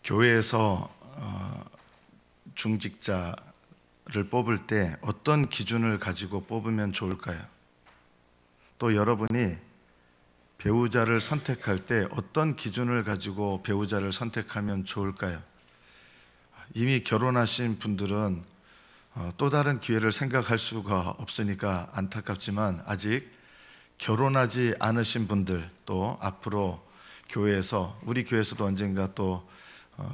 교회에서 중직자를 뽑을 때 어떤 기준을 가지고 뽑으면 좋을까요? 또 여러분이 배우자를 선택할 때 어떤 기준을 가지고 배우자를 선택하면 좋을까요? 이미 결혼하신 분들은 또 다른 기회를 생각할 수가 없으니까 안타깝지만, 아직 결혼하지 않으신 분들, 또 앞으로 교회에서, 우리 교회에서도 언젠가 또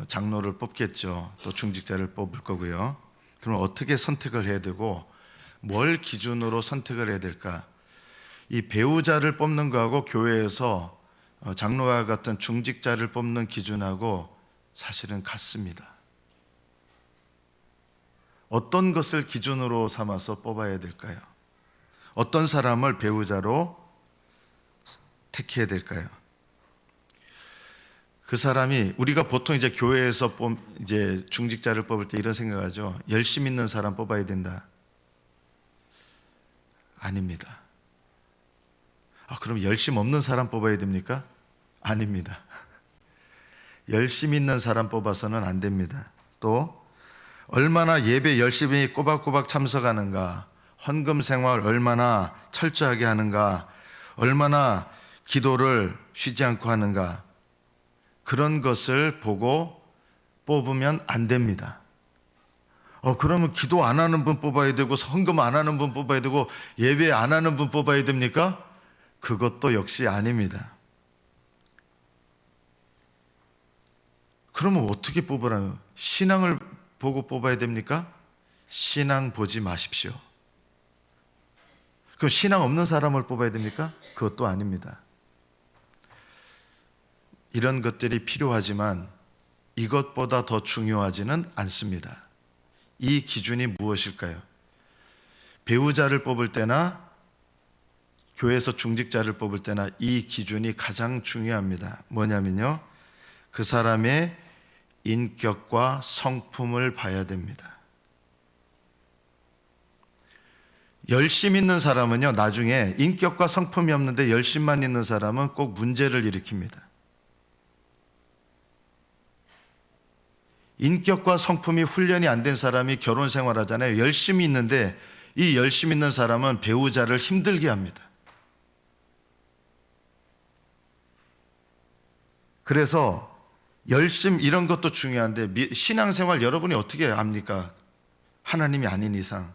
장로를 뽑겠죠. 또 중직자를 뽑을 거고요. 그럼 어떻게 선택을 해야 되고 뭘 기준으로 선택을 해야 될까? 이 배우자를 뽑는 거하고 교회에서 장로와 같은 중직자를 뽑는 기준하고 사실은 같습니다. 어떤 것을 기준으로 삼아서 뽑아야 될까요? 어떤 사람을 배우자로 택해야 될까요? 그 사람이, 우리가 보통 이제 교회에서 이제 중직자를 뽑을 때 이런 생각하죠. 열심 있는 사람 뽑아야 된다. 아닙니다. 그럼 열심 없는 사람 뽑아야 됩니까? 아닙니다. 열심 있는 사람 뽑아서는 안 됩니다. 또 얼마나 예배 열심히 꼬박꼬박 참석하는가, 헌금 생활 얼마나 철저하게 하는가, 얼마나 기도를 쉬지 않고 하는가, 그런 것을 보고 뽑으면 안 됩니다. 그러면 기도 안 하는 분 뽑아야 되고, 헌금 안 하는 분 뽑아야 되고, 예배 안 하는 분 뽑아야 됩니까? 그것도 역시 아닙니다. 그러면 어떻게 뽑으라요? 신앙을 보고 뽑아야 됩니까? 신앙 보지 마십시오. 그럼 신앙 없는 사람을 뽑아야 됩니까? 그것도 아닙니다. 이런 것들이 필요하지만 이것보다 더 중요하지는 않습니다. 이 기준이 무엇일까요? 배우자를 뽑을 때나 교회에서 중직자를 뽑을 때나 이 기준이 가장 중요합니다. 뭐냐면요, 그 사람의 인격과 성품을 봐야 됩니다. 열심 있는 사람은요, 나중에 인격과 성품이 없는데 열심만 있는 사람은 꼭 문제를 일으킵니다. 인격과 성품이 훈련이 안 된 사람이 결혼 생활하잖아요. 열심히 있는데 이 열심 있는 사람은 배우자를 힘들게 합니다. 그래서 열심, 이런 것도 중요한데 신앙생활 여러분이 어떻게 압니까? 하나님이 아닌 이상.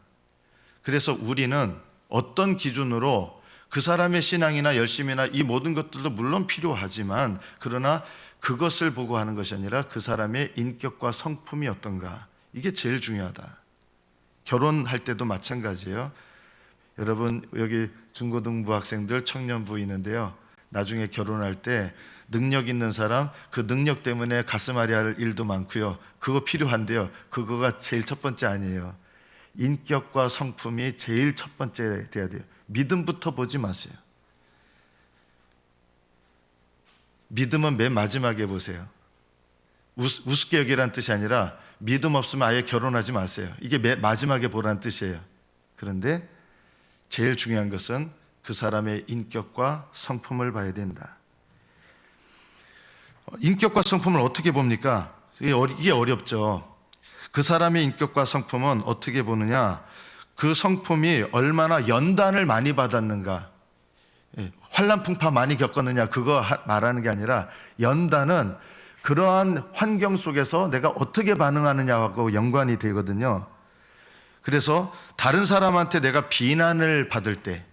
그래서 우리는 어떤 기준으로 그 사람의 신앙이나 열심이나 이 모든 것들도 물론 필요하지만, 그러나 그것을 보고 하는 것이 아니라 그 사람의 인격과 성품이 어떤가, 이게 제일 중요하다. 결혼할 때도 마찬가지예요. 여러분, 여기 중고등부 학생들, 청년부 있는데요, 나중에 결혼할 때 능력 있는 사람, 그 능력 때문에 가슴앓이 할 일도 많고요. 그거 필요한데요, 그거가 제일 첫 번째 아니에요. 인격과 성품이 제일 첫 번째 돼야 돼요. 믿음부터 보지 마세요. 믿음은 맨 마지막에 보세요. 우습게 여기라는 뜻이 아니라 믿음 없으면 아예 결혼하지 마세요. 이게 맨 마지막에 보라는 뜻이에요. 그런데 제일 중요한 것은 그 사람의 인격과 성품을 봐야 된다. 인격과 성품을 어떻게 봅니까? 이게 어렵죠. 그 사람의 인격과 성품은 어떻게 보느냐, 그 성품이 얼마나 연단을 많이 받았는가, 환난풍파 많이 겪었느냐, 그거 말하는 게 아니라, 연단은 그러한 환경 속에서 내가 어떻게 반응하느냐하고 연관이 되거든요. 그래서 다른 사람한테 내가 비난을 받을 때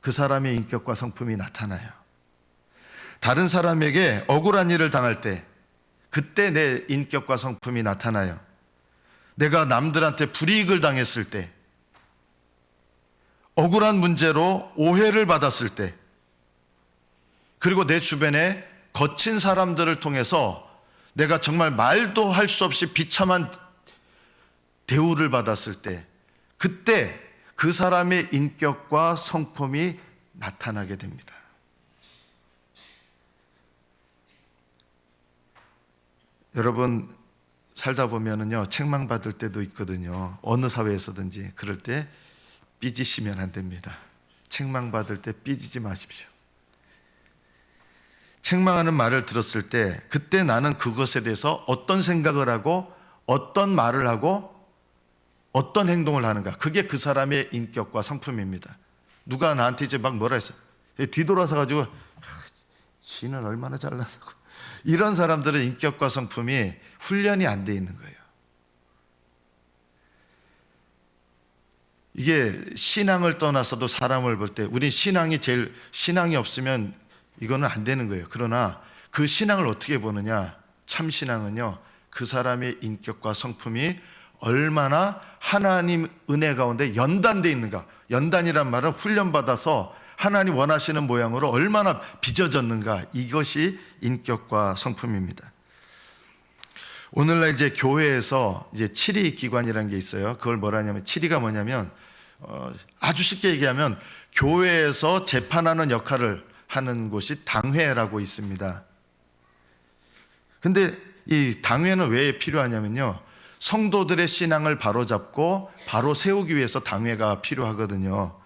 그 사람의 인격과 성품이 나타나요. 다른 사람에게 억울한 일을 당할 때 그때 내 인격과 성품이 나타나요. 내가 남들한테 불이익을 당했을 때, 억울한 문제로 오해를 받았을 때, 그리고 내 주변에 거친 사람들을 통해서 내가 정말 말도 할 수 없이 비참한 대우를 받았을 때, 그때 그 사람의 인격과 성품이 나타나게 됩니다. 여러분, 살다 보면은요, 책망받을 때도 있거든요. 어느 사회에서든지. 그럴 때 삐지시면 안 됩니다. 책망받을 때 삐지지 마십시오. 책망하는 말을 들었을 때 그때 나는 그것에 대해서 어떤 생각을 하고 어떤 말을 하고 어떤 행동을 하는가, 그게 그 사람의 인격과 성품입니다. 누가 나한테 이제 막 뭐라 했어, 뒤돌아서 가지고 지는 얼마나 잘났다고, 이런 사람들은 인격과 성품이 훈련이 안 돼 있는 거예요. 이게 신앙을 떠나서도 사람을 볼 때 우리 신앙이 없으면 이거는 안 되는 거예요. 그러나 그 신앙을 어떻게 보느냐, 참 신앙은요, 그 사람의 인격과 성품이 얼마나 하나님 은혜 가운데 연단되어 있는가. 연단이란 말은 훈련받아서 하나님 원하시는 모양으로 얼마나 빚어졌는가, 이것이 인격과 성품입니다. 오늘날 이제 교회에서 이제 치리 기관이라는 게 있어요. 그걸 뭐라냐면, 치리가 뭐냐면 아주 쉽게 얘기하면 교회에서 재판하는 역할을 하는 곳이 당회라고 있습니다. 근데 이 당회는 왜 필요하냐면요, 성도들의 신앙을 바로잡고 바로 세우기 위해서 당회가 필요하거든요.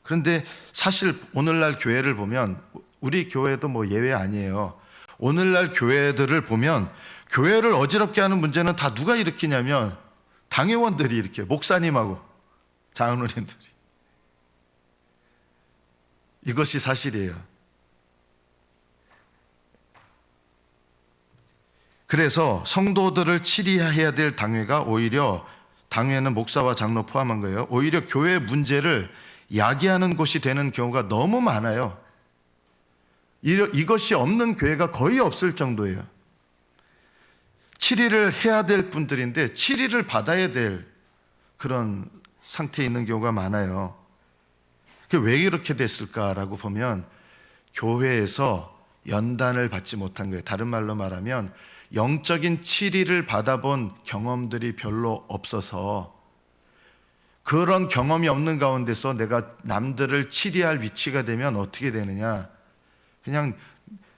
그런데 사실 오늘날 교회를 보면, 우리 교회도 뭐 예외 아니에요. 오늘날 교회들을 보면 교회를 어지럽게 하는 문제는 다 누가 일으키냐면 당회원들이 일으켜요. 목사님하고 장로님들이. 이것이 사실이에요. 그래서 성도들을 치리해야 될 당회가 오히려, 당회는 목사와 장로 포함한 거예요, 오히려 교회 문제를 야기하는 곳이 되는 경우가 너무 많아요. 이것이 없는 교회가 거의 없을 정도예요. 치리를 해야 될 분들인데 치리를 받아야 될 그런 상태에 있는 경우가 많아요. 그게 왜 이렇게 됐을까라고 보면 교회에서 연단을 받지 못한 거예요. 다른 말로 말하면 영적인 치리를 받아본 경험들이 별로 없어서, 그런 경험이 없는 가운데서 내가 남들을 치리할 위치가 되면 어떻게 되느냐, 그냥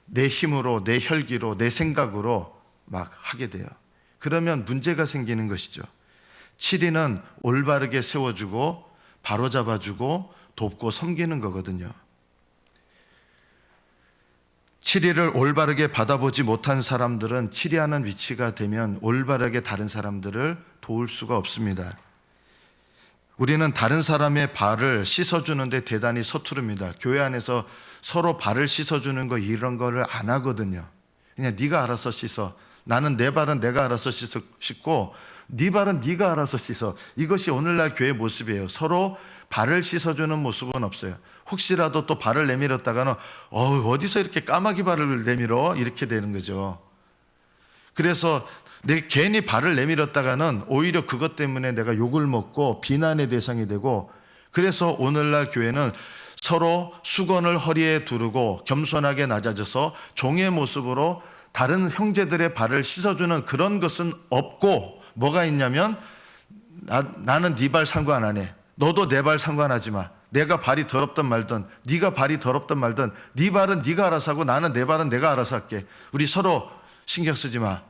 내 힘으로, 내 혈기로, 내 생각으로 막 하게 돼요. 그러면 문제가 생기는 것이죠. 치리는 올바르게 세워주고 바로잡아주고 돕고 섬기는 거거든요. 치리를 올바르게 받아보지 못한 사람들은 치리하는 위치가 되면 올바르게 다른 사람들을 도울 수가 없습니다. 우리는 다른 사람의 발을 씻어주는데 대단히 서투릅니다. 교회 안에서 서로 발을 씻어주는 거, 이런 거를 안 하거든요. 그냥 네가 알아서 씻어, 나는 내 발은 내가 알아서 씻고 네 발은 네가 알아서 씻어. 이것이 오늘날 교회 모습이에요. 서로 발을 씻어주는 모습은 없어요. 혹시라도 또 발을 내밀었다가는 어디서 이렇게 까마귀 발을 내밀어, 이렇게 되는 거죠. 그래서 괜히 발을 내밀었다가는 오히려 그것 때문에 내가 욕을 먹고 비난의 대상이 되고, 그래서 오늘날 교회는 서로 수건을 허리에 두르고 겸손하게 낮아져서 종의 모습으로 다른 형제들의 발을 씻어주는 그런 것은 없고, 뭐가 있냐면 나는 네 발 상관 안 해, 너도 내 발 상관하지 마, 내가 발이 더럽든 말든 네가 발이 더럽든 말든 네 발은 네가 알아서 하고 나는 내 발은 내가 알아서 할게, 우리 서로 신경 쓰지 마.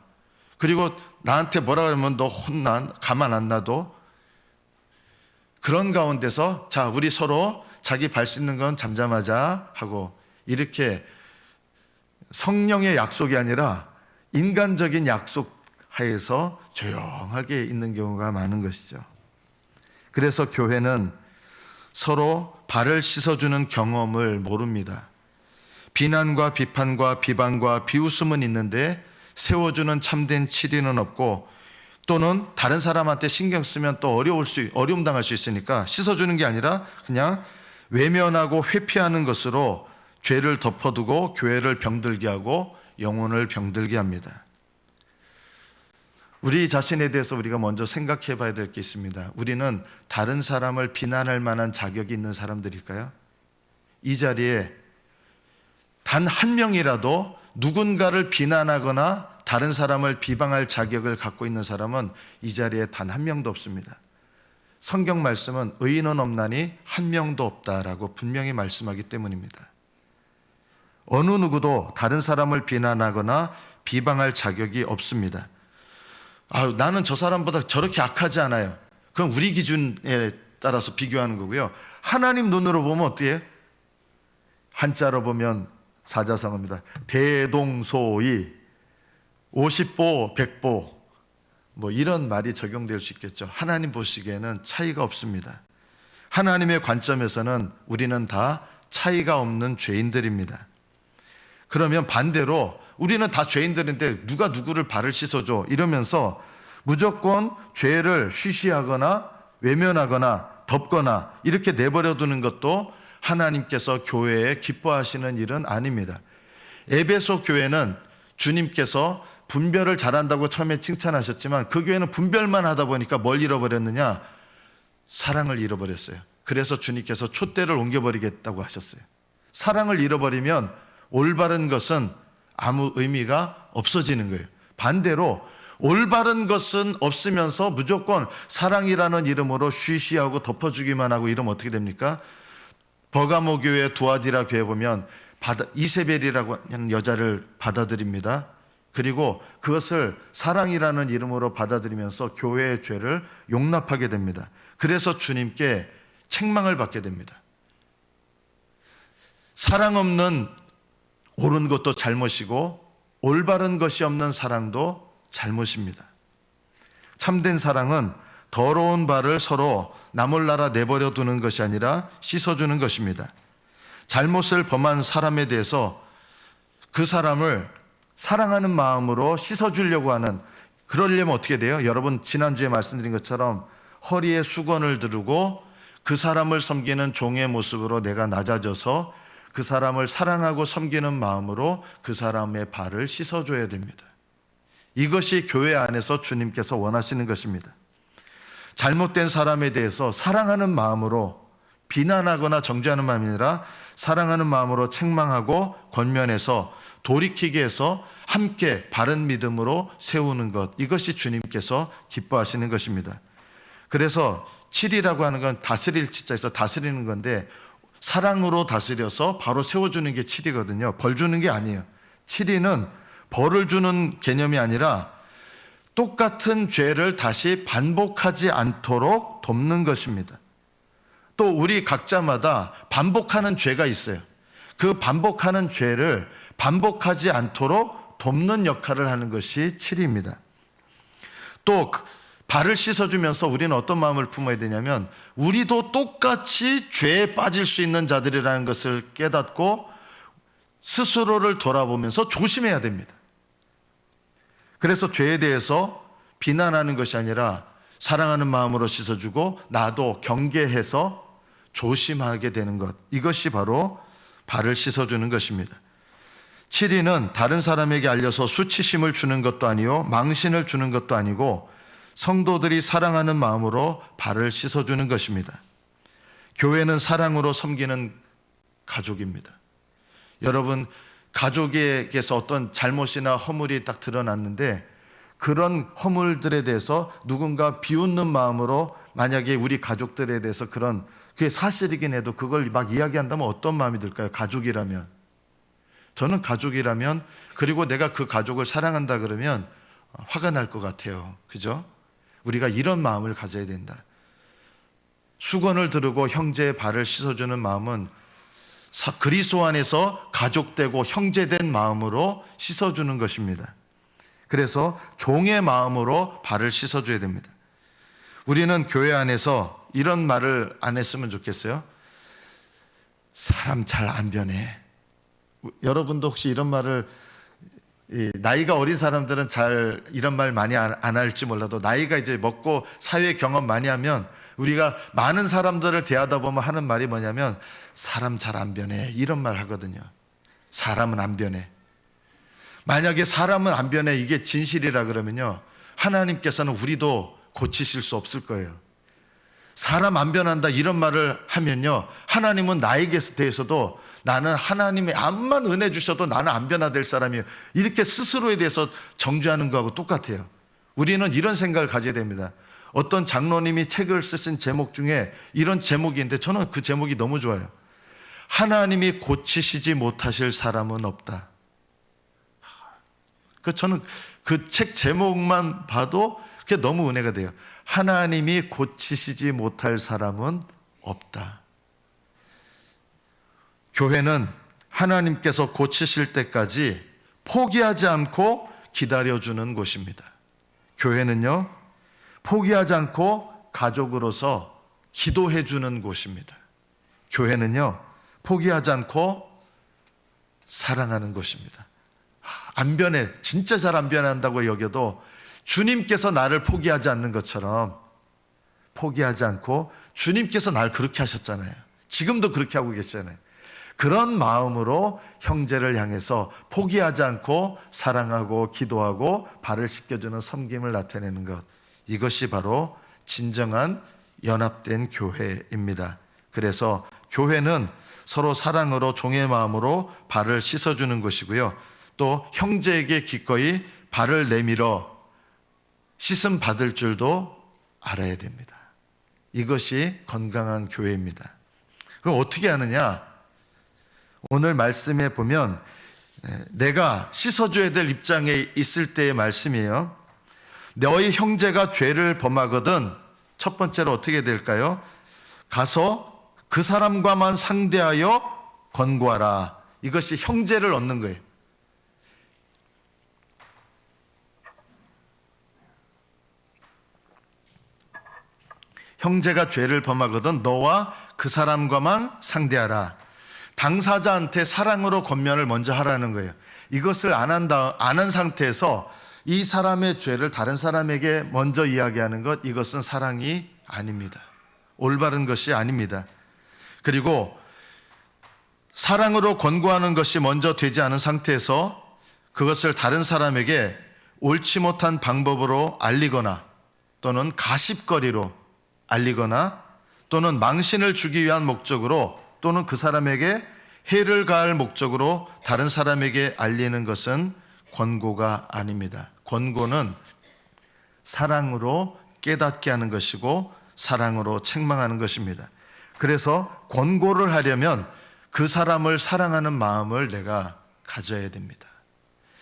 그리고 나한테 뭐라 그러면 너 혼난, 가만 안 놔도. 그런 가운데서 자, 우리 서로 자기 발 씻는 건 잠잠하자 하고, 이렇게 성령의 약속이 아니라 인간적인 약속 하에서 조용하게 있는 경우가 많은 것이죠. 그래서 교회는 서로 발을 씻어주는 경험을 모릅니다. 비난과 비판과 비방과 비웃음은 있는데 세워주는 참된 치리는 없고, 또는 다른 사람한테 신경 쓰면 또 어려움 당할 수 있으니까 씻어주는 게 아니라 그냥 외면하고 회피하는 것으로 죄를 덮어두고 교회를 병들게 하고 영혼을 병들게 합니다. 우리 자신에 대해서 우리가 먼저 생각해 봐야 될 게 있습니다. 우리는 다른 사람을 비난할 만한 자격이 있는 사람들일까요? 이 자리에 단 한 명이라도 누군가를 비난하거나 다른 사람을 비방할 자격을 갖고 있는 사람은 이 자리에 단 한 명도 없습니다. 성경 말씀은 의인은 없나니 한 명도 없다라고 분명히 말씀하기 때문입니다. 어느 누구도 다른 사람을 비난하거나 비방할 자격이 없습니다. 나는 저 사람보다 저렇게 악하지 않아요. 그건 우리 기준에 따라서 비교하는 거고요. 하나님 눈으로 보면 어때요? 한자로 보면 사자성어입니다. 대동소이, 50보, 100보, 뭐 이런 말이 적용될 수 있겠죠. 하나님 보시기에는 차이가 없습니다. 하나님의 관점에서는 우리는 다 차이가 없는 죄인들입니다. 그러면 반대로 우리는 다 죄인들인데 누가 누구를 발을 씻어줘 이러면서 무조건 죄를 쉬쉬하거나 외면하거나 덮거나 이렇게 내버려 두는 것도 하나님께서 교회에 기뻐하시는 일은 아닙니다. 에베소 교회는 주님께서 분별을 잘한다고 처음에 칭찬하셨지만 그 교회는 분별만 하다 보니까 뭘 잃어버렸느냐? 사랑을 잃어버렸어요. 그래서 주님께서 촛대를 옮겨버리겠다고 하셨어요. 사랑을 잃어버리면 올바른 것은 아무 의미가 없어지는 거예요. 반대로 올바른 것은 없으면서 무조건 사랑이라는 이름으로 쉬쉬하고 덮어주기만 하고 이러면 어떻게 됩니까? 버가모 교회, 두아디라 교회 보면 이세벨이라고 하는 여자를 받아들입니다. 그리고 그것을 사랑이라는 이름으로 받아들이면서 교회의 죄를 용납하게 됩니다. 그래서 주님께 책망을 받게 됩니다. 사랑 없는 옳은 것도 잘못이고 올바른 것이 없는 사랑도 잘못입니다. 참된 사랑은 더러운 발을 서로 나몰라라 내버려 두는 것이 아니라 씻어주는 것입니다. 잘못을 범한 사람에 대해서 그 사람을 사랑하는 마음으로 씻어주려고 하는, 그러려면 어떻게 돼요? 여러분 지난주에 말씀드린 것처럼 허리에 수건을 두르고 그 사람을 섬기는 종의 모습으로 내가 낮아져서 그 사람을 사랑하고 섬기는 마음으로 그 사람의 발을 씻어줘야 됩니다. 이것이 교회 안에서 주님께서 원하시는 것입니다. 잘못된 사람에 대해서 사랑하는 마음으로 비난하거나 정죄하는 마음이 아니라 사랑하는 마음으로 책망하고 권면해서 돌이키게 해서 함께 바른 믿음으로 세우는 것, 이것이 주님께서 기뻐하시는 것입니다. 그래서 7이라고 하는 건 다스릴 지자에서 다스리는 건데 사랑으로 다스려서 바로 세워주는 게 7이거든요. 벌 주는 게 아니에요. 7이는 벌을 주는 개념이 아니라 똑같은 죄를 다시 반복하지 않도록 돕는 것입니다. 또 우리 각자마다 반복하는 죄가 있어요. 그 반복하는 죄를 반복하지 않도록 돕는 역할을 하는 것이 7입니다. 또 발을 씻어주면서 우리는 어떤 마음을 품어야 되냐면 우리도 똑같이 죄에 빠질 수 있는 자들이라는 것을 깨닫고 스스로를 돌아보면서 조심해야 됩니다. 그래서 죄에 대해서 비난하는 것이 아니라 사랑하는 마음으로 씻어주고 나도 경계해서 조심하게 되는 것, 이것이 바로 발을 씻어주는 것입니다. 7위는 다른 사람에게 알려서 수치심을 주는 것도 아니요 망신을 주는 것도 아니고 성도들이 사랑하는 마음으로 발을 씻어주는 것입니다. 교회는 사랑으로 섬기는 가족입니다. 여러분, 가족에게서 어떤 잘못이나 허물이 딱 드러났는데 그런 허물들에 대해서 누군가 비웃는 마음으로 만약에 우리 가족들에 대해서 그게 사실이긴 해도 그걸 막 이야기한다면 어떤 마음이 들까요? 가족이라면. 저는 가족이라면, 그리고 내가 그 가족을 사랑한다 그러면 화가 날 것 같아요. 그죠? 우리가 이런 마음을 가져야 된다. 수건을 두르고 형제의 발을 씻어주는 마음은 그리스도 안에서 가족되고 형제된 마음으로 씻어주는 것입니다. 그래서 종의 마음으로 발을 씻어줘야 됩니다. 우리는 교회 안에서 이런 말을 안 했으면 좋겠어요. 사람 잘 안 변해. 여러분도 혹시 이런 말을, 나이가 어린 사람들은 잘 이런 말 많이 안 할지 몰라도 나이가 이제 먹고 사회 경험 많이 하면 우리가 많은 사람들을 대하다 보면 하는 말이 뭐냐면 사람 잘 안 변해, 이런 말 하거든요. 사람은 안 변해. 만약에 사람은 안 변해 이게 진실이라 그러면요 하나님께서는 우리도 고치실 수 없을 거예요. 사람 안 변한다 이런 말을 하면요 하나님은 나에게 대해서도 나는 하나님의 암만 은혜 주셔도 나는 안 변화될 사람이에요, 이렇게 스스로에 대해서 정죄하는 거하고 똑같아요. 우리는 이런 생각을 가져야 됩니다. 어떤 장로님이 책을 쓰신 제목 중에 이런 제목이 있는데 저는 그 제목이 너무 좋아요. 하나님이 고치시지 못하실 사람은 없다. 저는 그 책 제목만 봐도 그게 너무 은혜가 돼요. 하나님이 고치시지 못할 사람은 없다. 교회는 하나님께서 고치실 때까지 포기하지 않고 기다려주는 곳입니다. 교회는요, 포기하지 않고 가족으로서 기도해주는 곳입니다. 교회는요, 포기하지 않고 사랑하는 곳입니다. 안 변해, 진짜 잘 안 변한다고 여겨도 주님께서 나를 포기하지 않는 것처럼 포기하지 않고, 주님께서 날 그렇게 하셨잖아요. 지금도 그렇게 하고 계시잖아요. 그런 마음으로 형제를 향해서 포기하지 않고 사랑하고 기도하고 발을 씻겨주는 섬김을 나타내는 것, 이것이 바로 진정한 연합된 교회입니다. 그래서 교회는 서로 사랑으로 종의 마음으로 발을 씻어주는 것이고요, 또 형제에게 기꺼이 발을 내밀어 씻음 받을 줄도 알아야 됩니다. 이것이 건강한 교회입니다. 그럼 어떻게 하느냐? 오늘 말씀에 보면 내가 씻어줘야 될 입장에 있을 때의 말씀이에요. 너희 형제가 죄를 범하거든 첫 번째로 어떻게 될까요? 가서 그 사람과만 상대하여 권고하라. 이것이 형제를 얻는 거예요. 형제가 죄를 범하거든 너와 그 사람과만 상대하라. 당사자한테 사랑으로 권면을 먼저 하라는 거예요. 이것을 안 한 상태에서 이 사람의 죄를 다른 사람에게 먼저 이야기하는 것, 이것은 사랑이 아닙니다. 올바른 것이 아닙니다. 그리고 사랑으로 권고하는 것이 먼저 되지 않은 상태에서 그것을 다른 사람에게 옳지 못한 방법으로 알리거나 또는 가십거리로 알리거나 또는 망신을 주기 위한 목적으로 또는 그 사람에게 해를 가할 목적으로 다른 사람에게 알리는 것은 권고가 아닙니다. 권고는 사랑으로 깨닫게 하는 것이고 사랑으로 책망하는 것입니다. 그래서 권고를 하려면 그 사람을 사랑하는 마음을 내가 가져야 됩니다.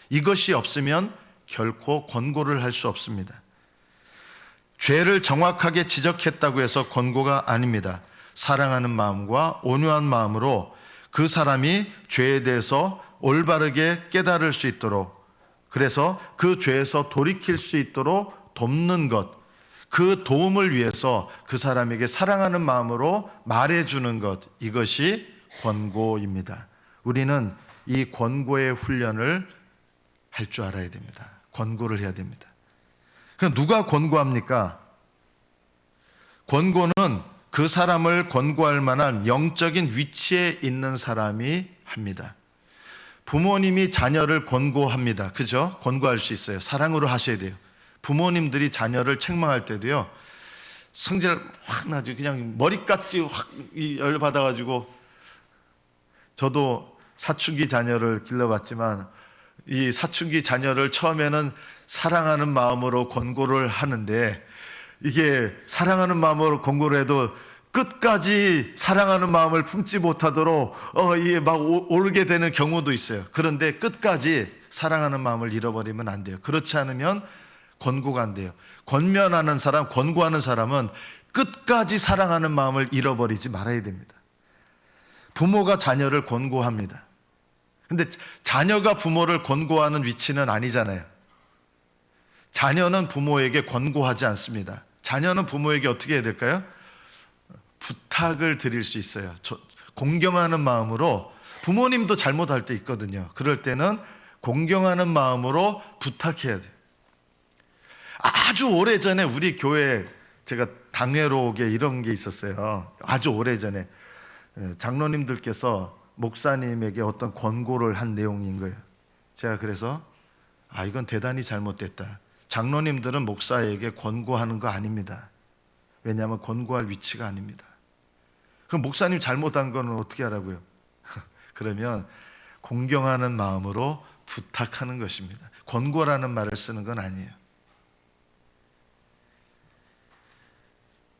이것이 없으면 결코 권고를 할 수 없습니다. 죄를 정확하게 지적했다고 해서 권고가 아닙니다. 사랑하는 마음과 온유한 마음으로 그 사람이 죄에 대해서 올바르게 깨달을 수 있도록, 그래서 그 죄에서 돌이킬 수 있도록 돕는 것, 그 도움을 위해서 그 사람에게 사랑하는 마음으로 말해주는 것, 이것이 권고입니다. 우리는 이 권고의 훈련을 할 줄 알아야 됩니다. 권고를 해야 됩니다. 그럼 누가 권고합니까? 권고는 그 사람을 권고할 만한 영적인 위치에 있는 사람이 합니다. 부모님이 자녀를 권고합니다. 그죠? 권고할 수 있어요. 사랑으로 하셔야 돼요. 부모님들이 자녀를 책망할 때도요, 성질 확 나죠. 그냥 머리까지 확 열받아가지고, 저도 사춘기 자녀를 길러봤지만 이 사춘기 자녀를 처음에는 사랑하는 마음으로 권고를 하는데, 이게 사랑하는 마음으로 권고를 해도 끝까지 사랑하는 마음을 품지 못하도록 이게 막 오르게 되는 경우도 있어요. 그런데 끝까지 사랑하는 마음을 잃어버리면 안 돼요. 그렇지 않으면 권고가 안 돼요. 권면하는 사람, 권고하는 사람은 끝까지 사랑하는 마음을 잃어버리지 말아야 됩니다. 부모가 자녀를 권고합니다. 근데 자녀가 부모를 권고하는 위치는 아니잖아요. 자녀는 부모에게 권고하지 않습니다. 자녀는 부모에게 어떻게 해야 될까요? 부탁을 드릴 수 있어요. 공경하는 마음으로. 부모님도 잘못할 때 있거든요. 그럴 때는 공경하는 마음으로 부탁해야 돼요. 아주 오래전에 우리 교회에 제가 당회로 오게 이런 게 있었어요. 아주 오래전에 장로님들께서 목사님에게 어떤 권고를 한 내용인 거예요. 제가 그래서 이건 대단히 잘못됐다. 장로님들은 목사에게 권고하는 거 아닙니다. 왜냐하면 권고할 위치가 아닙니다. 그럼 목사님 잘못한 거는 어떻게 하라고요? 그러면 공경하는 마음으로 부탁하는 것입니다. 권고라는 말을 쓰는 건 아니에요.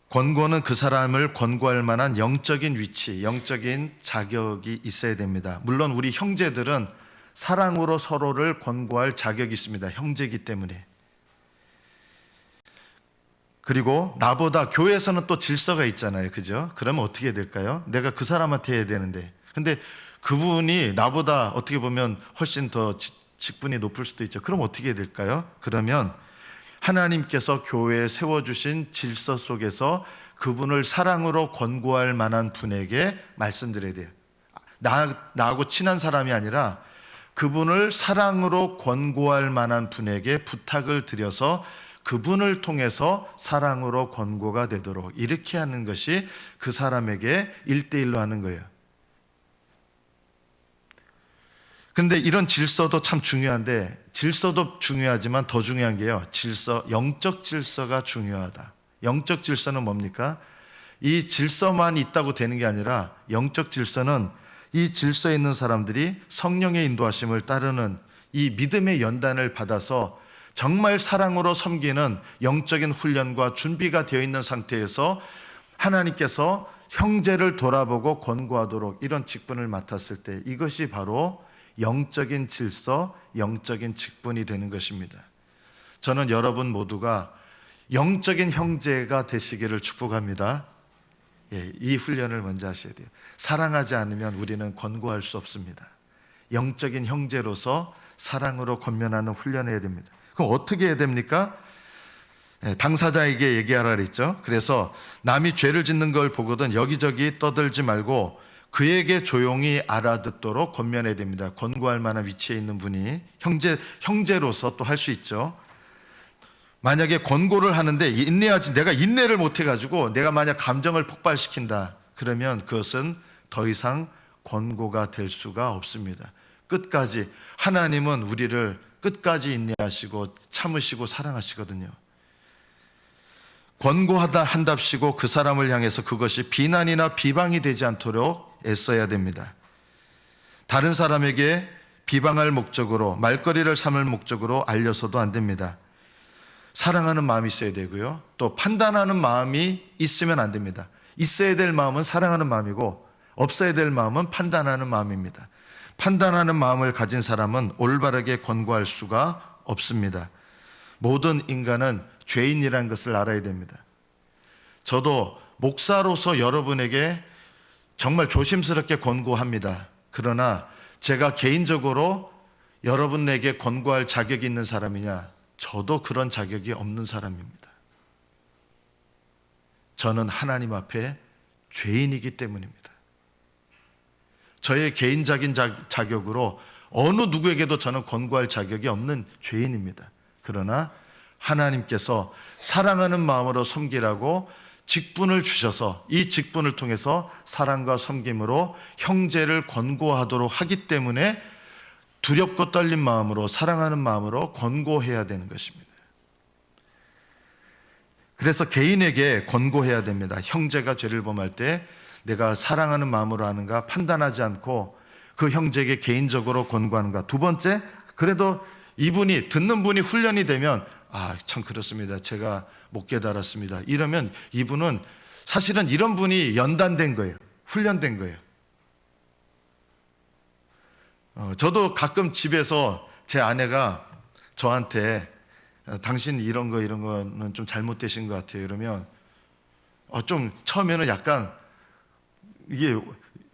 권고는 그 사람을 권고할 만한 영적인 위치, 영적인 자격이 있어야 됩니다. 물론 우리 형제들은 사랑으로 서로를 권고할 자격이 있습니다. 형제이기 때문에. 그리고 나보다 교회에서는 또 질서가 있잖아요. 그죠? 그러면 어떻게 될까요? 내가 그 사람한테 해야 되는데. 근데 그분이 나보다 어떻게 보면 훨씬 더 직분이 높을 수도 있죠. 그럼 어떻게 해야 될까요? 그러면 하나님께서 교회에 세워주신 질서 속에서 그분을 사랑으로 권고할 만한 분에게 말씀드려야 돼요. 나하고 친한 사람이 아니라 그분을 사랑으로 권고할 만한 분에게 부탁을 드려서 그분을 통해서 사랑으로 권고가 되도록 이렇게 하는 것이 그 사람에게 1대1로 하는 거예요. 근데 이런 질서도 참 중요한데, 질서도 중요하지만 더 중요한 게요, 영적 질서가 중요하다. 영적 질서는 뭡니까? 이 질서만 있다고 되는 게 아니라 영적 질서는 이 질서에 있는 사람들이 성령의 인도하심을 따르는 이 믿음의 연단을 받아서 정말 사랑으로 섬기는 영적인 훈련과 준비가 되어 있는 상태에서 하나님께서 형제를 돌아보고 권고하도록 이런 직분을 맡았을 때 이것이 바로 영적인 질서, 영적인 직분이 되는 것입니다. 저는 여러분 모두가 영적인 형제가 되시기를 축복합니다. 이 훈련을 먼저 하셔야 돼요. 사랑하지 않으면 우리는 권고할 수 없습니다. 영적인 형제로서 사랑으로 권면하는 훈련을 해야 됩니다. 그럼 어떻게 해야 됩니까? 당사자에게 얘기하라 그랬죠. 그래서 남이 죄를 짓는 걸 보거든 여기저기 떠들지 말고 그에게 조용히 알아듣도록 권면해야 됩니다. 권고할 만한 위치에 있는 분이 형제로서 또 할 수 있죠. 만약에 권고를 하는데 내가 인내를 못해가지고 내가 만약 감정을 폭발시킨다, 그러면 그것은 더 이상 권고가 될 수가 없습니다. 끝까지 하나님은 우리를 끝까지 인내하시고 참으시고 사랑하시거든요. 권고하다 한답시고 그 사람을 향해서 그것이 비난이나 비방이 되지 않도록 애써야 됩니다. 다른 사람에게 비방할 목적으로, 말거리를 삼을 목적으로 알려서도 안 됩니다. 사랑하는 마음이 있어야 되고요, 또 판단하는 마음이 있으면 안 됩니다. 있어야 될 마음은 사랑하는 마음이고 없어야 될 마음은 판단하는 마음입니다. 판단하는 마음을 가진 사람은 올바르게 권고할 수가 없습니다. 모든 인간은 죄인이라는 것을 알아야 됩니다. 저도 목사로서 여러분에게 정말 조심스럽게 권고합니다. 그러나 제가 개인적으로 여러분에게 권고할 자격이 있는 사람이냐? 저도 그런 자격이 없는 사람입니다. 저는 하나님 앞에 죄인이기 때문입니다. 저의 개인적인 자격으로 어느 누구에게도 저는 권고할 자격이 없는 죄인입니다. 그러나 하나님께서 사랑하는 마음으로 섬기라고 직분을 주셔서 이 직분을 통해서 사랑과 섬김으로 형제를 권고하도록 하기 때문에 두렵고 떨린 마음으로, 사랑하는 마음으로 권고해야 되는 것입니다. 그래서 개인에게 권고해야 됩니다. 형제가 죄를 범할 때 내가 사랑하는 마음으로 하는가, 판단하지 않고 그 형제에게 개인적으로 권고하는가. 두 번째, 그래도 이분이 듣는 분이 훈련이 되면 참 그렇습니다, 제가 못 깨달았습니다, 이러면 이분은 사실은 이런 분이 연단된 거예요. 훈련된 거예요. 저도 가끔 집에서 제 아내가 저한테 당신 이런 거는 좀 잘못되신 것 같아요 이러면 좀 처음에는 약간 이게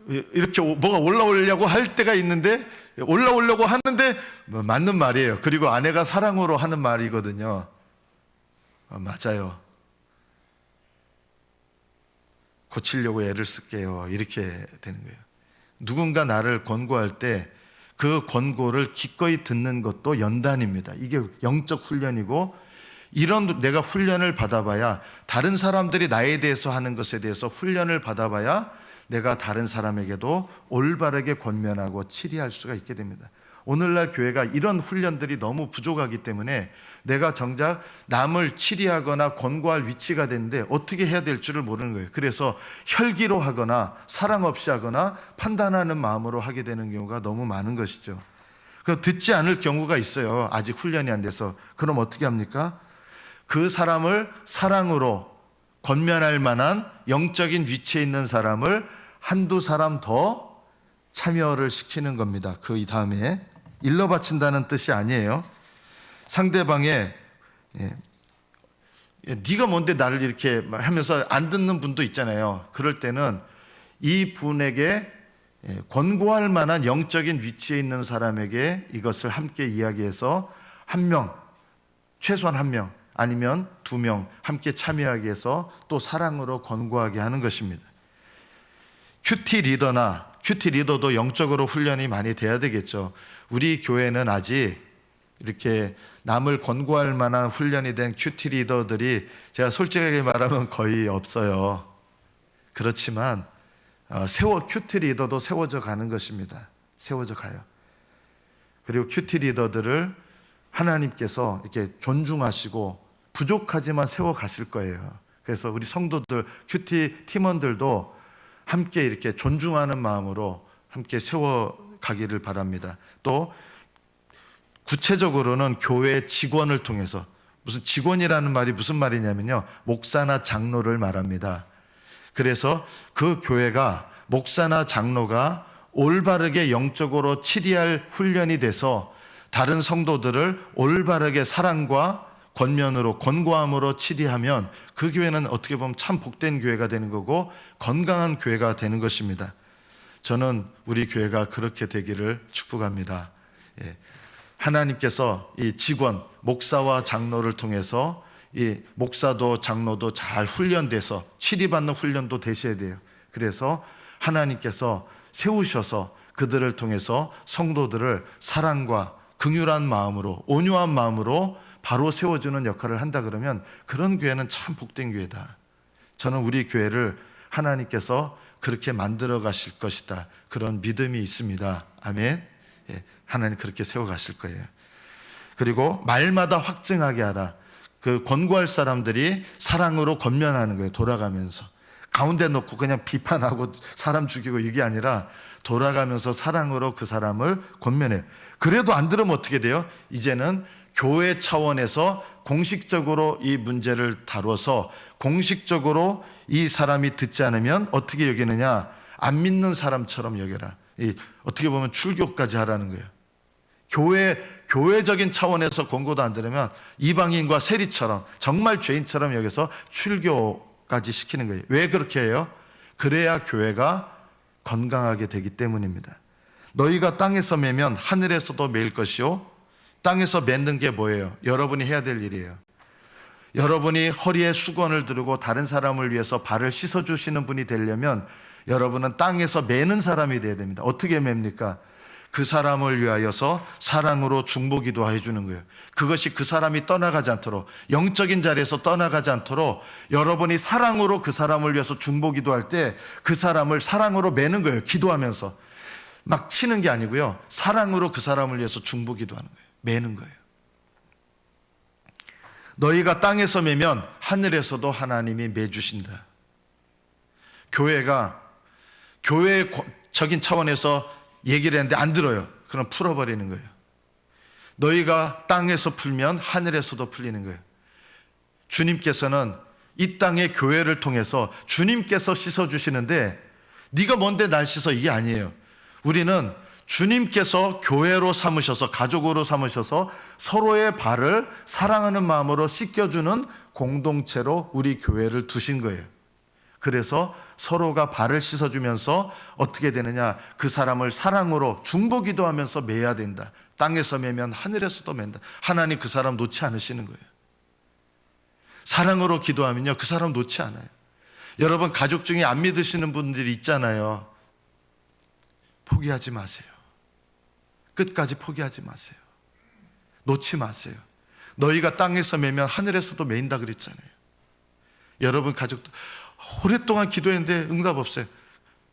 이렇게 뭐가 올라오려고 할 때가 있는데, 올라오려고 하는데 맞는 말이에요. 그리고 아내가 사랑으로 하는 말이거든요. 맞아요, 고치려고 애를 쓸게요, 이렇게 되는 거예요. 누군가 나를 권고할 때 그 권고를 기꺼이 듣는 것도 연단입니다. 이게 영적 훈련이고, 이런 내가 훈련을 받아봐야, 다른 사람들이 나에 대해서 하는 것에 대해서 훈련을 받아봐야 내가 다른 사람에게도 올바르게 권면하고 치리할 수가 있게 됩니다. 오늘날 교회가 이런 훈련들이 너무 부족하기 때문에 내가 정작 남을 치리하거나 권고할 위치가 됐는데 어떻게 해야 될 줄을 모르는 거예요. 그래서 혈기로 하거나 사랑 없이 하거나 판단하는 마음으로 하게 되는 경우가 너무 많은 것이죠. 그럼 듣지 않을 경우가 있어요. 아직 훈련이 안 돼서. 그럼 어떻게 합니까? 그 사람을 사랑으로 권면할 만한 영적인 위치에 있는 사람을 한두 사람 더 참여를 시키는 겁니다. 그 다음에 일러 바친다는 뜻이 아니에요. 상대방의 네가 뭔데 나를 이렇게 하면서 안 듣는 분도 있잖아요. 그럴 때는 이 분에게 권고할 만한 영적인 위치에 있는 사람에게 이것을 함께 이야기해서 한 명, 최소한 한 명 아니면 두 명 함께 참여하게 해서 또 사랑으로 권고하게 하는 것입니다. 큐티 리더도 영적으로 훈련이 많이 돼야 되겠죠. 우리 교회는 아직 이렇게 남을 권고할 만한 훈련이 된 큐티 리더들이 제가 솔직하게 말하면 거의 없어요. 그렇지만 큐티 리더도 세워져 가는 것입니다. 세워져 가요. 그리고 큐티 리더들을 하나님께서 이렇게 존중하시고 부족하지만 세워 가실 거예요. 그래서 우리 성도들, 큐티 팀원들도 함께 이렇게 존중하는 마음으로 함께 세워 가기를 바랍니다. 또 구체적으로는 교회 직원을 통해서, 무슨 직원이라는 말이 무슨 말이냐면요, 목사나 장로를 말합니다. 그래서 그 교회가 목사나 장로가 올바르게 영적으로 치리할 훈련이 돼서 다른 성도들을 올바르게 사랑과 권면으로, 권고함으로 치리하면 그 교회는 어떻게 보면 참 복된 교회가 되는 거고 건강한 교회가 되는 것입니다. 저는 우리 교회가 그렇게 되기를 축복합니다. 하나님께서 이 직원, 목사와 장로를 통해서 이 목사도 장로도 잘 훈련돼서 치리받는 훈련도 되셔야 돼요. 그래서 하나님께서 세우셔서 그들을 통해서 성도들을 사랑과 긍휼한 마음으로, 온유한 마음으로 바로 세워주는 역할을 한다 그러면 그런 교회는 참 복된 교회다. 저는 우리 교회를 하나님께서 그렇게 만들어 가실 것이다, 그런 믿음이 있습니다. 아멘. 하나님 그렇게 세워 가실 거예요. 그리고 말마다 확증하게 하라. 그 권고할 사람들이 사랑으로 권면하는 거예요. 돌아가면서 가운데 놓고 그냥 비판하고 사람 죽이고 이게 아니라 돌아가면서 사랑으로 그 사람을 권면해요. 그래도 안 들으면 어떻게 돼요? 이제는 교회 차원에서 공식적으로 이 문제를 다뤄서 공식적으로 이 사람이 듣지 않으면 어떻게 여기느냐? 안 믿는 사람처럼 여겨라. 어떻게 보면 출교까지 하라는 거예요. 교회적인 차원에서 권고도 안 들으면 이방인과 세리처럼, 정말 죄인처럼 여기서 출교까지 시키는 거예요. 왜 그렇게 해요? 그래야 교회가 건강하게 되기 때문입니다. 너희가 땅에서 매면 하늘에서도 매일 것이요. 땅에서 맺는 게 뭐예요? 여러분이 해야 될 일이에요. 여러분이 허리에 수건을 두르고 다른 사람을 위해서 발을 씻어주시는 분이 되려면 여러분은 땅에서 매는 사람이 돼야 됩니다. 어떻게 맵니까? 그 사람을 위하여서 사랑으로 중보기도 해주는 거예요. 그것이 그 사람이 떠나가지 않도록, 영적인 자리에서 떠나가지 않도록 여러분이 사랑으로 그 사람을 위해서 중보기도할 때 그 사람을 사랑으로 매는 거예요. 기도하면서 막 치는 게 아니고요, 사랑으로 그 사람을 위해서 중보기도하는 거예요. 매는 거예요. 너희가 땅에서 매면 하늘에서도 하나님이 매주신다. 교회가 교회적인 차원에서 얘기를 했는데 안 들어요. 그럼 풀어버리는 거예요. 너희가 땅에서 풀면 하늘에서도 풀리는 거예요. 주님께서는 이 땅의 교회를 통해서 주님께서 씻어주시는데 네가 뭔데 날 씻어, 이게 아니에요. 우리는 주님께서 교회로 삼으셔서, 가족으로 삼으셔서 서로의 발을 사랑하는 마음으로 씻겨주는 공동체로 우리 교회를 두신 거예요. 그래서 서로가 발을 씻어주면서 어떻게 되느냐? 그 사람을 사랑으로 중보기도 하면서 매야 된다. 땅에서 매면 하늘에서도 맨다. 하나님 그 사람 놓지 않으시는 거예요. 사랑으로 기도하면요, 그 사람 놓지 않아요. 여러분 가족 중에 안 믿으시는 분들이 있잖아요. 포기하지 마세요. 끝까지 포기하지 마세요. 놓지 마세요. 너희가 땅에서 매면 하늘에서도 매인다 그랬잖아요. 여러분 가족도 오랫동안 기도했는데 응답 없어요.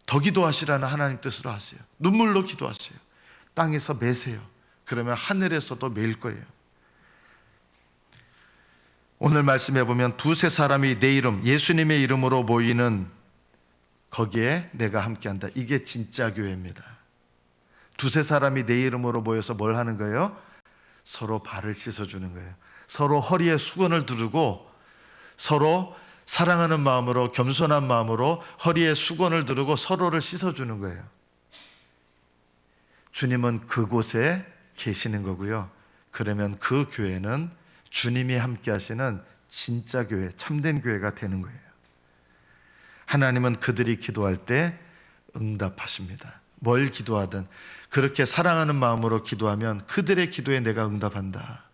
더 기도하시라는 하나님 뜻으로 하세요. 눈물로 기도하세요. 땅에서 매세요. 그러면 하늘에서도 매일 거예요. 오늘 말씀해 보면 두세 사람이 내 이름, 예수님의 이름으로 모이는 거기에 내가 함께한다. 이게 진짜 교회입니다. 두세 사람이 내 이름으로 모여서 뭘 하는 거예요? 서로 발을 씻어주는 거예요. 서로 허리에 수건을 두르고 서로 사랑하는 마음으로, 겸손한 마음으로 허리에 수건을 두르고 서로를 씻어주는 거예요. 주님은 그곳에 계시는 거고요. 그러면 그 교회는 주님이 함께 하시는 진짜 교회, 참된 교회가 되는 거예요. 하나님은 그들이 기도할 때 응답하십니다. 뭘 기도하든 그렇게 사랑하는 마음으로 기도하면 그들의 기도에 내가 응답한다.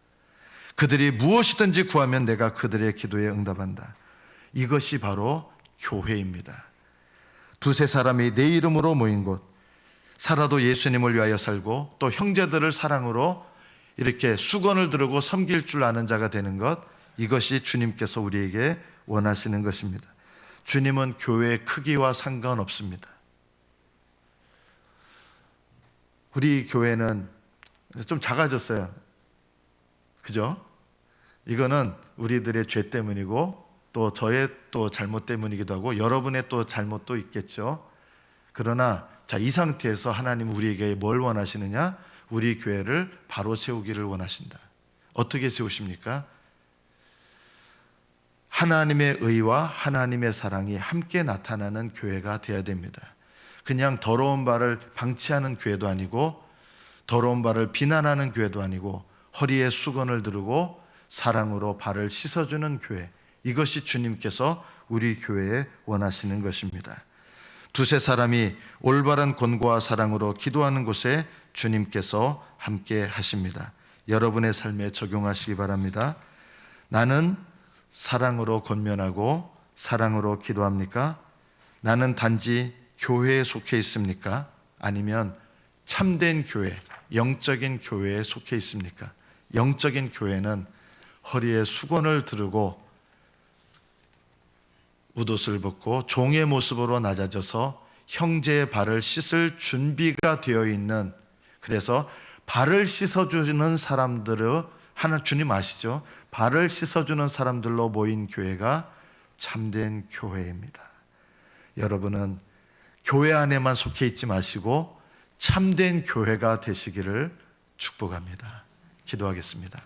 그들이 무엇이든지 구하면 내가 그들의 기도에 응답한다. 이것이 바로 교회입니다. 두세 사람이 내 이름으로 모인 곳, 살아도 예수님을 위하여 살고 또 형제들을 사랑으로 이렇게 수건을 두르고 섬길 줄 아는 자가 되는 것, 이것이 주님께서 우리에게 원하시는 것입니다. 주님은 교회의 크기와 상관없습니다. 우리 교회는 좀 작아졌어요. 그죠? 이거는 우리들의 죄 때문이고 또 저의 또 잘못 때문이기도 하고 여러분의 또 잘못도 있겠죠. 그러나 이 상태에서 하나님 우리에게 뭘 원하시느냐? 우리 교회를 바로 세우기를 원하신다. 어떻게 세우십니까? 하나님의 의와 하나님의 사랑이 함께 나타나는 교회가 되어야 됩니다. 그냥 더러운 바를 방치하는 교회도 아니고 더러운 바를 비난하는 교회도 아니고 허리에 수건을 두르고 사랑으로 발을 씻어주는 교회, 이것이 주님께서 우리 교회에 원하시는 것입니다. 두세 사람이 올바른 권고와 사랑으로 기도하는 곳에 주님께서 함께 하십니다. 여러분의 삶에 적용하시기 바랍니다. 나는 사랑으로 권면하고 사랑으로 기도합니까? 나는 단지 교회에 속해 있습니까? 아니면 참된 교회, 영적인 교회에 속해 있습니까? 영적인 교회는 허리에 수건을 두르고 웃옷을 벗고 종의 모습으로 낮아져서 형제의 발을 씻을 준비가 되어 있는, 그래서 발을 씻어주는 사람들을 주님 아시죠? 발을 씻어주는 사람들로 모인 교회가 참된 교회입니다. 여러분은 교회 안에만 속해 있지 마시고 참된 교회가 되시기를 축복합니다. 기도하겠습니다.